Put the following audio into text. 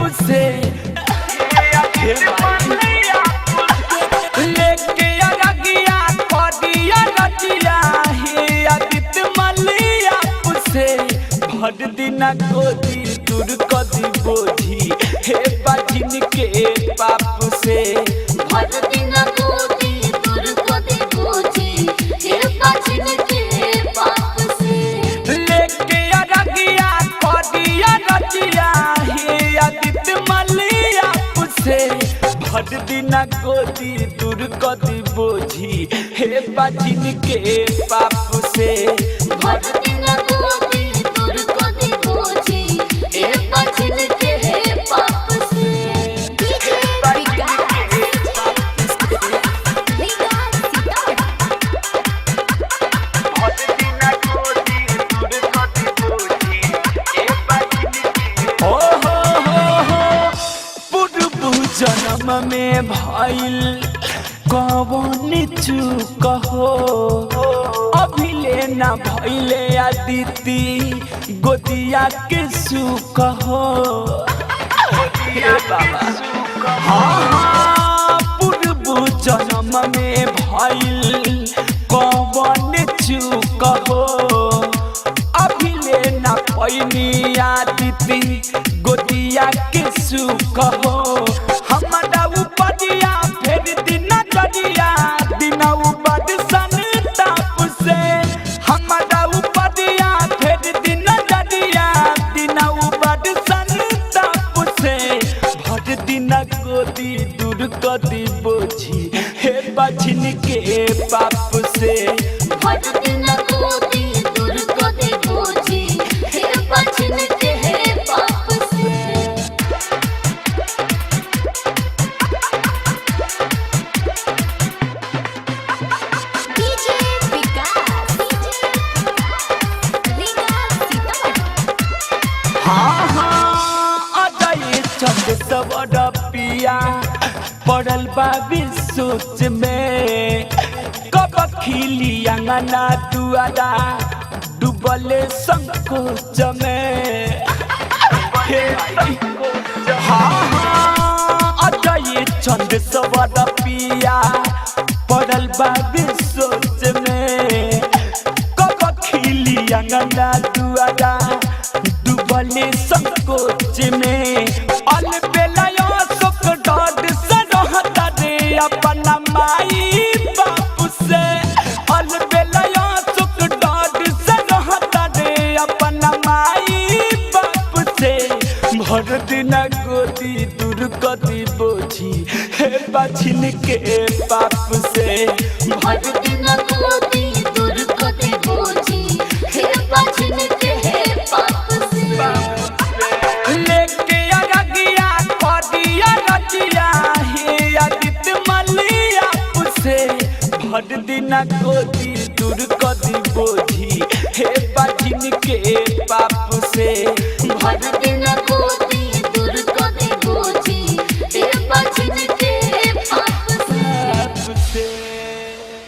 से लेके अरगिया करिया रजिया हे आदित मलिया से भर दिन गोदी दूर कदी बोझी हे बाजिन के पाप से भर दिन गोदी दूर कदी बोझी हे बाजिन के पाप से लेके अरगिया करिया रजिया हे आदित मलिया से भर दिन गोदी दूर कदी बोझी हे बाजिन के पाप से भर दिन गोदी दूर कदी बोझी हे बाजिन के पाप से जन्म में भइल कौन चूक हो अभी लेना भइले आदिति गोदिया के सुख हो हाँ पूर्व जन्म में भइल कौन चूक हो अभी लेना पैनी आदिति गोदिया के सुख हो हमारा उपरिया फेर दिन करिया दिन उपद सन ताप से हमारा उपरिया फेर दिन करिया दिन उपद सन ताप से भर दिन गोदी दूर कदी बोझी हे बाजिन के पाप से भर दिन गोदी दूर कदी बोझी हे बाजिन के पाप से सब पिया पड़ल बा सोच में कब खिली अंगना दुआरा डूबल संकोच में अजय चंद सब पिया पड़ल बा सोच में कब खिली अंगना दुआरा डूबल संकोच में अपना माई बाप से अलबेला सुख डॉड से रहता रे अपना माई बाप से भर दिन गोदी दूर कदी बोझी हे बाजिन के पाप से भर दिन गोदी दूर कदी बोझी हे बाजिन के पाप से लेके अरगिया करिया रजिया हे आदित मलिया से भर दिन गोदी दूर कदी बोझी हे बाजिन के पाप से भर दिन